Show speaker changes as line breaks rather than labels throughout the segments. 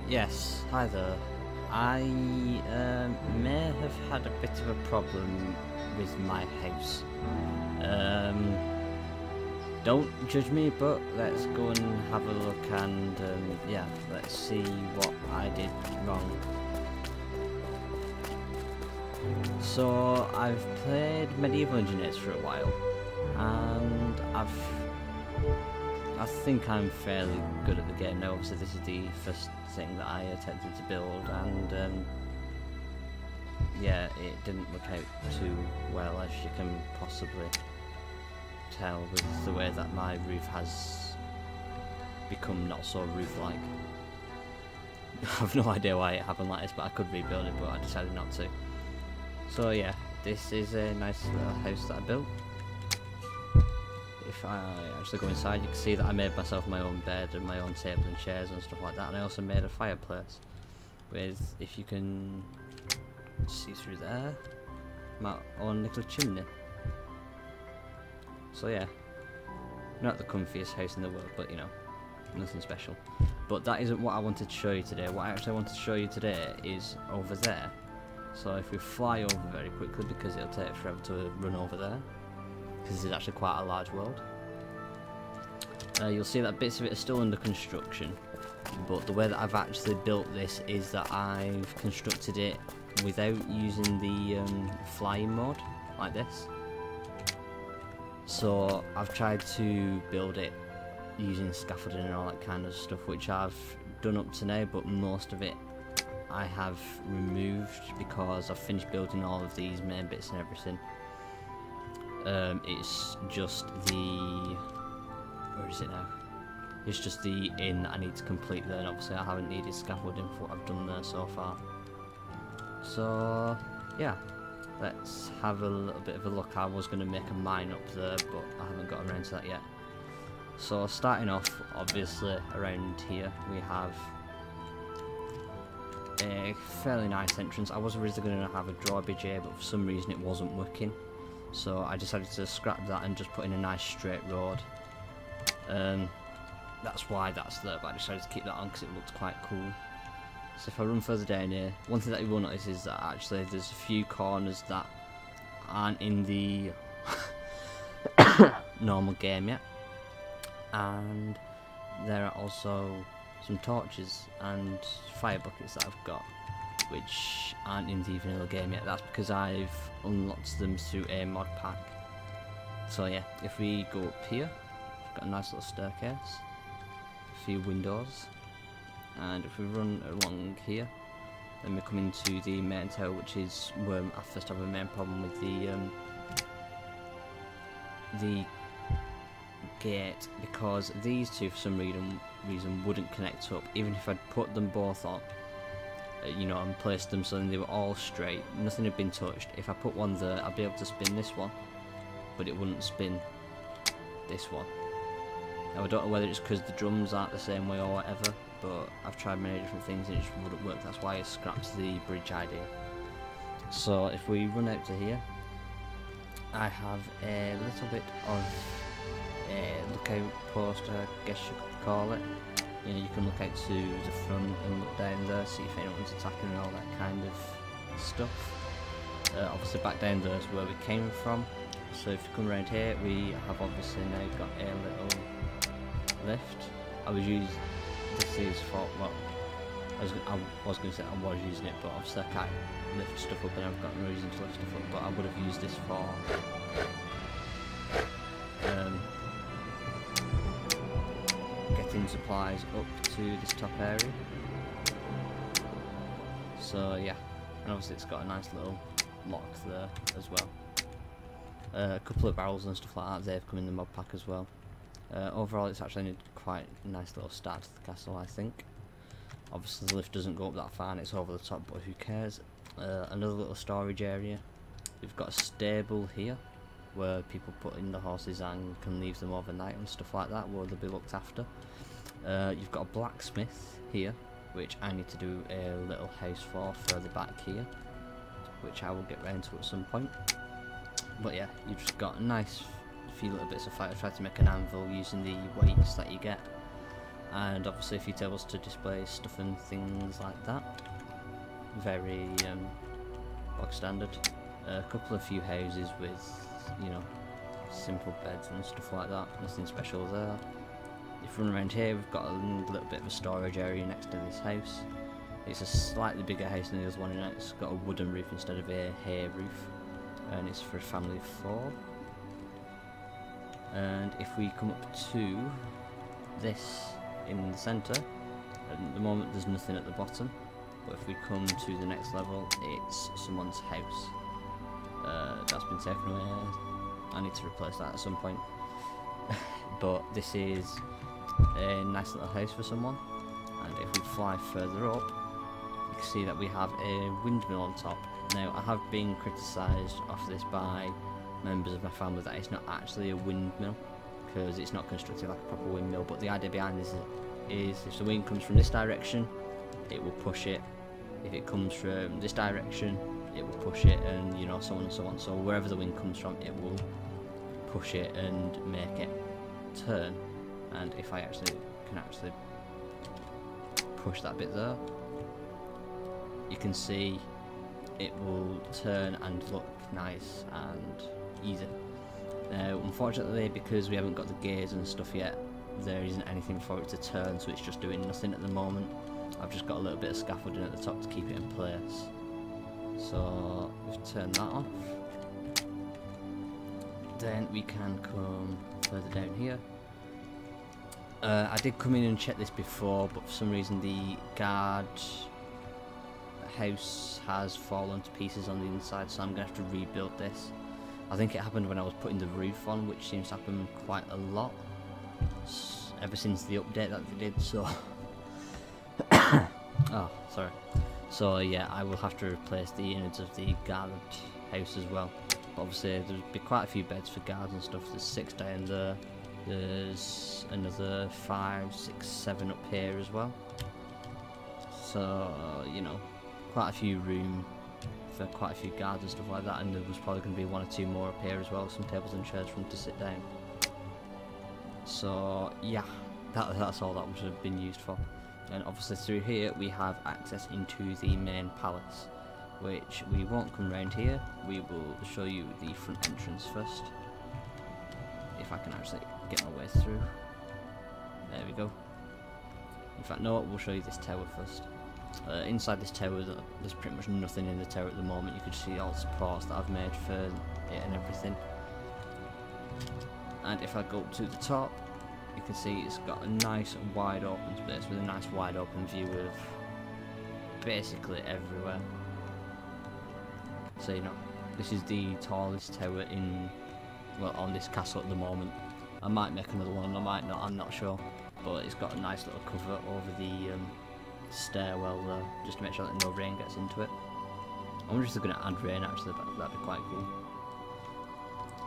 Yes, hi there. I may have had a bit of a problem with my house. Don't judge me, but let's go and have a look and yeah, let's see what I did wrong. So I've played Medieval Engineers for a while, and I think I'm fairly good at the game now. Obviously this is the first thing that I attempted to build, and yeah, it didn't work out too well, as you can possibly tell with the way that my roof has become not so roof-like. I've no idea why it happened like this, but I could rebuild it, but I decided not to. So yeah, this is a nice little house that I built. If I actually go inside, you can see that I made myself my own bed and my own table and chairs and stuff like that, and I also made a fireplace with, if you can see through there, my own little chimney. So yeah, not the comfiest house in the world, but you know, nothing special. But that isn't what I wanted to show you today. What I actually wanted to show you today is over there. So if we fly over very quickly, because it'll take forever to run over there, because this is actually quite a large world. You'll see that bits of it are still under construction, but the way that I've actually built this is that I've constructed it without using the flying mode, like this. So I've tried to build it using scaffolding and all that kind of stuff, which I've done up to now, but most of it I have removed because I've finished building all of these main bits and everything. It's just the... where is it now? It's just the inn that I need to complete there, and obviously I haven't needed scaffolding for what I've done there so far. So yeah, let's have a little bit of a look. I was going to make a mine up there, but I haven't got around to that yet. So starting off, obviously around here we have a fairly nice entrance. I was originally going to have a drawbridge here, but for some reason it wasn't working, so I decided to scrap that and just put in a nice straight road. That's why that's there, but I decided to keep that on because it looked quite cool. So if I run further down here, one thing that you will notice is that actually there's a few corners that aren't in the normal game yet, and there are also some torches and fire buckets that I've got which aren't in the vanilla game yet. That's because I've unlocked them through a mod pack. So yeah, if we go up here, we've got a nice little staircase, a few windows, and if we run along here, then we come into the main tower, which is where I first have a main problem with the gate, because these two for some reason wouldn't connect up. Even if I'd put them both on, you know, and placed them so they were all straight, nothing had been touched. If I put one there, I'd be able to spin this one, but it wouldn't spin this one. Now I don't know whether it's because the drums aren't the same way or whatever, but I've tried many different things and it just wouldn't work. That's why I scrapped the bridge idea. So if we run out to here, I have a little bit of a lookout post, I guess you could call it. You know, you can look out to the front and look down there, see if anyone's attacking and all that kind of stuff. Obviously back down there is where we came from. So if you come around here, we have obviously now got a little lift. I was using this for, well, I was going to say I was using it, but obviously I can't lift stuff up and I've got no reason to lift stuff up, but I would have used this for getting supplies up to this top area. So yeah, and obviously it's got a nice little lock there as well. A couple of barrels and stuff like that, they've come in the mod pack as well. Overall it's actually quite a nice little start to the castle, I think. Obviously the lift doesn't go up that far and it's over the top, but who cares. Another little storage area. We've got a stable here where people put in the horses and can leave them overnight and stuff like that, where they'll be looked after. You've got a blacksmith here, which I need to do a little house for further back here, which I will get round to at some point. But yeah, you've just got a nice few little bits of fire. I tried to make an anvil using the weights that you get. and obviously a few tables to display stuff and things like that. Very bog standard. A few houses with, you know, simple beds and stuff like that. Nothing special there. If we run around here, we've got a little bit of a storage area next to this house. It's a slightly bigger house than the other one, and it's got a wooden roof instead of a hay roof, and it's for a family of 4. And if we come up to this in the centre, at the moment there's nothing at the bottom, but if we come to the next level, it's someone's house. That's been taken away. I need to replace that at some point. But this is a nice little house for someone, and if we fly further up, you can see that we have a windmill on top. Now, I have been criticised of this by members of my family that it's not actually a windmill, because it's not constructed like a proper windmill, but the idea behind this is if the wind comes from this direction, it will push it. If it comes from this direction, it will push it, and you know, so on and so on. So wherever the wind comes from, it will push it and make it turn. And if I can actually push that bit there, you can see it will turn and look nice and easy. Now, unfortunately, because we haven't got the gears and stuff yet, there isn't anything for it to turn, so it's just doing nothing at the moment. I've just got a little bit of scaffolding at the top to keep it in place. So we've turned that off. Then we can come further down here. I did come in and check this before, but for some reason the guard house has fallen to pieces on the inside, so I'm going to have to rebuild this. I think it happened when I was putting the roof on, which seems to happen quite a lot ever since the update that they did, so oh, sorry. So yeah, I will have to replace the innards of the guard house as well. But obviously there'll be quite a few beds for guards and stuff. There's 6 down there. There's another 5, 6, 7 up here as well. So you know, quite a few room for quite a few guards and stuff like that. And there was probably going to be 1 or 2 more up here as well. Some tables and chairs for them to sit down. So yeah, that's all that would have been used for. And obviously through here we have access into the main palace, which we won't come round here. We will show you the front entrance first, if I can actually get my way through. There we go. In fact, no, we'll show you this tower first. Inside this tower, there's pretty much nothing in the tower at the moment. You can see all the supports that I've made for it and everything. And if I go to the top, you can see it's got a nice wide open space with a nice wide open view of basically everywhere. So you know, this is the tallest tower on this castle at the moment. I might make another one, I might not, I'm not sure. But it's got a nice little cover over the stairwell there, just to make sure that no rain gets into it. I wonder if they're going to add rain actually, that'd be quite cool.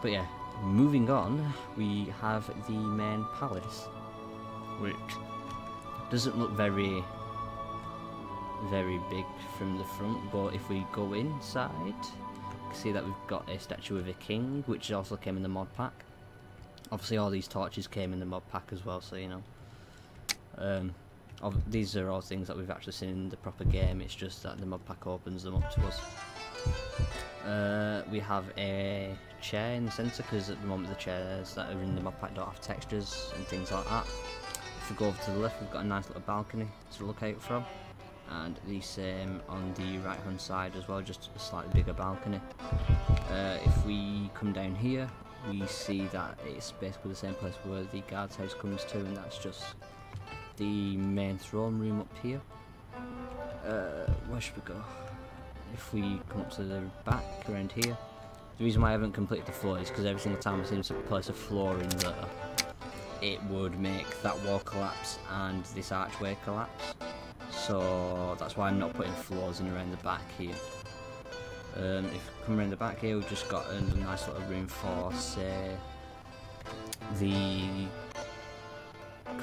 But yeah, moving on, we have the main palace, which doesn't look very big from the front, but if we go inside, you can see that we've got a statue of a king, which also came in the mod pack. Obviously all these torches came in the mod pack as well, so you know. These are all things that we've actually seen in the proper game, it's just that the mod pack opens them up to us. We have a chair in the centre, because at the moment the chairs that are in the mod pack don't have textures and things like that. If we go over to the left, we've got a nice little balcony to look out from, and the same on the right hand side as well, just a slightly bigger balcony. If we come down here, we see that it's basically the same place where the guard's house comes to, and that's just the main throne room up here. Where should we go? If we come up to the back around here, the reason why I haven't completed the floor is because every single time I seem to place a floor in there, it would make that wall collapse and this archway collapse. So that's why I'm not putting floors in around the back here. If you come around the back here, we've just got a nice little room for, say, the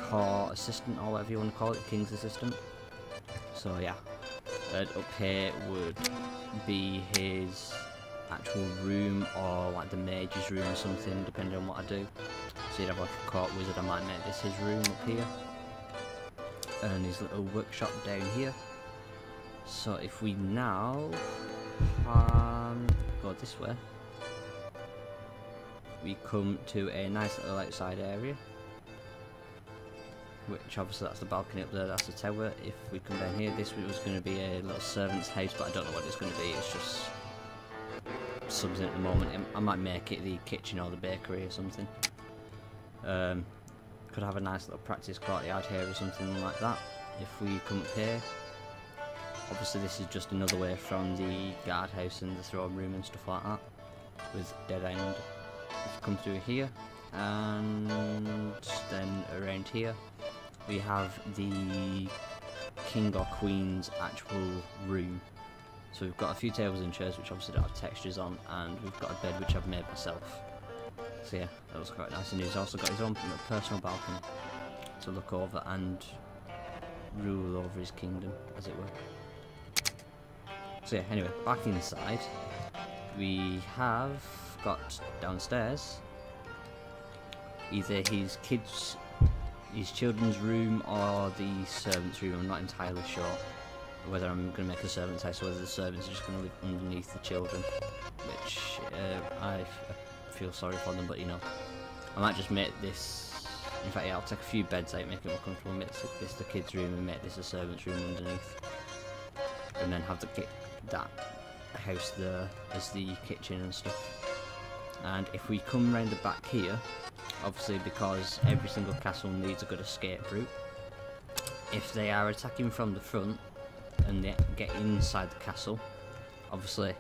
court assistant, or whatever you want to call it, king's assistant. So yeah, up here would be his actual room, or like the mage's room or something, depending on what I do. So you'd have like a court wizard, I might make this his room up here. and his little workshop down here. So if we now go this way, we come to a nice little outside area, which obviously that's the balcony up there, that's the tower. If we come down here, this was going to be a little servant's house, but I don't know what it's going to be. It's just something at the moment. I might make it the kitchen or the bakery or something. Could have a nice little practice courtyard here or something like that. If we come up here, obviously this is just another way from the guardhouse and the throne room and stuff like that, with dead end. If you come through here, and then around here, we have the king or queen's actual room. So we've got a few tables and chairs which obviously don't have textures on, and we've got a bed which I've made myself. So yeah, that was quite nice, and he's also got his own personal balcony to look over and rule over his kingdom, as it were. So yeah, anyway, back inside, we have got downstairs either his children's room or the servants' room. I'm not entirely sure whether I'm going to make a servant's house or whether the servants are just going to live underneath the children, which I feel sorry for them, but you know, I might just make this, in fact yeah, I'll take a few beds out, make it more comfortable, make this the kids' room and make this a servant's room underneath, and then have that house there as the kitchen and stuff. And if we come round the back here, obviously because every single castle needs a good escape route, if they are attacking from the front and they get inside the castle, obviously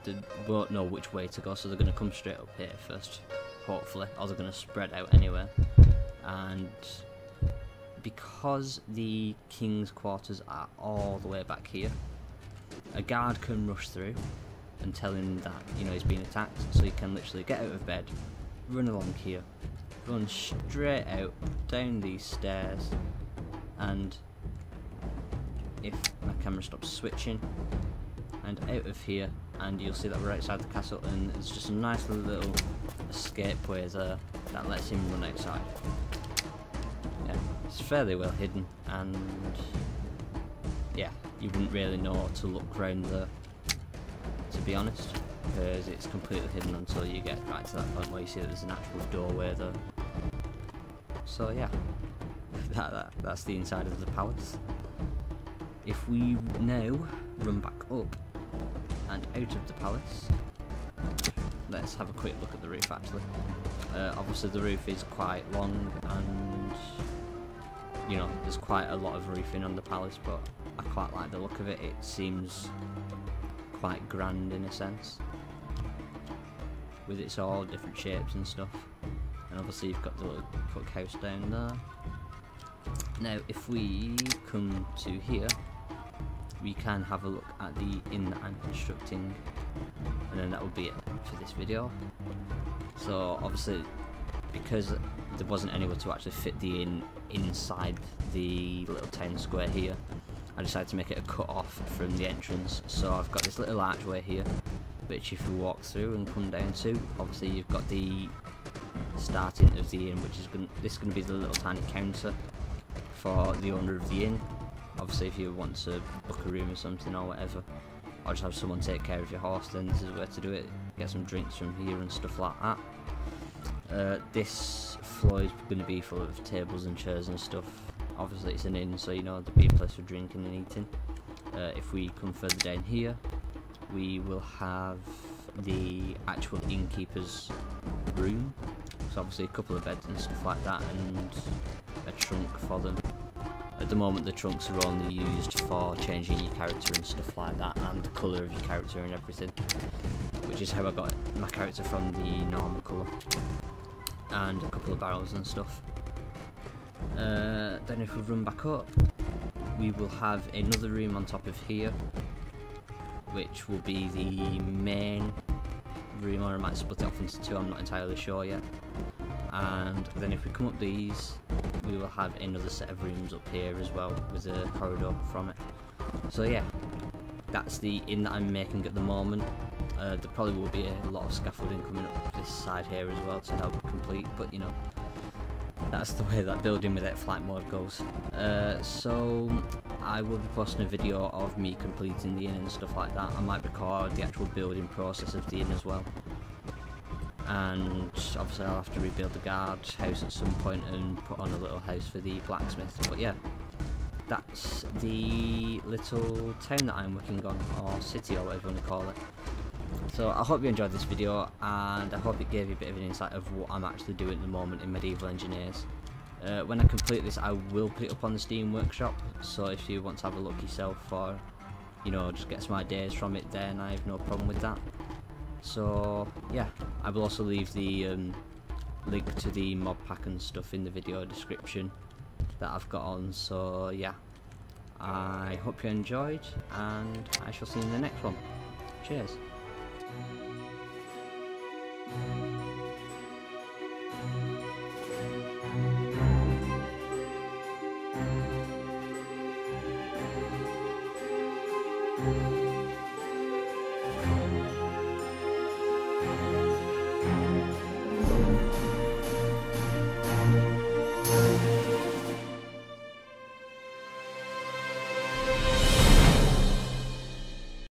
they won't know which way to go, so they're going to come straight up here first, hopefully, or they're going to spread out anywhere. And because the king's quarters are all the way back here, a guard can rush through and tell him that, you know, he's been attacked, so he can literally get out of bed, run along here, run straight out down these stairs, and if my camera stops switching, and out of here, and you'll see that we're outside the castle, and it's just a nice little escape way there that lets him run outside. Yeah, it's fairly well hidden, and yeah, you wouldn't really know to look round there, to be honest, because it's completely hidden until you get right to that point where you see that there's an actual doorway there. So yeah, that's the inside of the palace. If we now run back up and out of the palace, let's have a quick look at the roof actually. Obviously the roof is quite long, and you know, there's quite a lot of roofing on the palace, but I quite like the look of it. It seems quite grand in a sense, with its all different shapes and stuff. And obviously you've got the little cookhouse down there. Now if we come to here, we can have a look at the inn that I'm constructing, and then that will be it for this video. So obviously, because there wasn't anywhere to actually fit the inn inside the little town square here, I decided to make it a cut off from the entrance. So I've got this little archway here, which if you walk through and come down to, obviously you've got the starting of the inn, which is this is going to be the little tiny counter for the owner of the inn. Obviously if you want to book a room or something or whatever, or just have someone take care of your horse, then this is where to do it. Get some drinks from here and stuff like that. This floor is going to be full of tables and chairs and stuff. Obviously it's an inn, so you know there'll be a place for drinking and eating. If we come further down here, we will have the actual innkeeper's room. So obviously a couple of beds and stuff like that, and a trunk for them. At the moment the trunks are only used for changing your character and stuff like that, and the colour of your character and everything, which is how I got my character from the normal colour, and a couple of barrels and stuff. Then if we run back up, we will have another room on top of here, which will be the main room, or I might split it off into two, I'm not entirely sure yet. And then if we come up these, we will have another set of rooms up here as well, with a corridor from it. So yeah, that's the inn that I'm making at the moment. There probably will be a lot of scaffolding coming up this side here as well to help complete, but you know, that's the way that building without flight mode goes. So I will be posting a video of me completing the inn and stuff like that. I might record the actual building process of the inn as well. And obviously I'll have to rebuild the guard house at some point and put on a little house for the blacksmith. But yeah, that's the little town that I'm working on, or city, or whatever you want to call it. So I hope you enjoyed this video, and I hope it gave you a bit of an insight of what I'm actually doing at the moment in Medieval Engineers. When I complete this, I will put it up on the Steam Workshop, so if you want to have a look yourself, or you know, just get some ideas from it, then I have no problem with that. So yeah, I will also leave the link to the mod pack and stuff in the video description that I've got on. So yeah, I hope you enjoyed, and I shall see you in the next one. Cheers.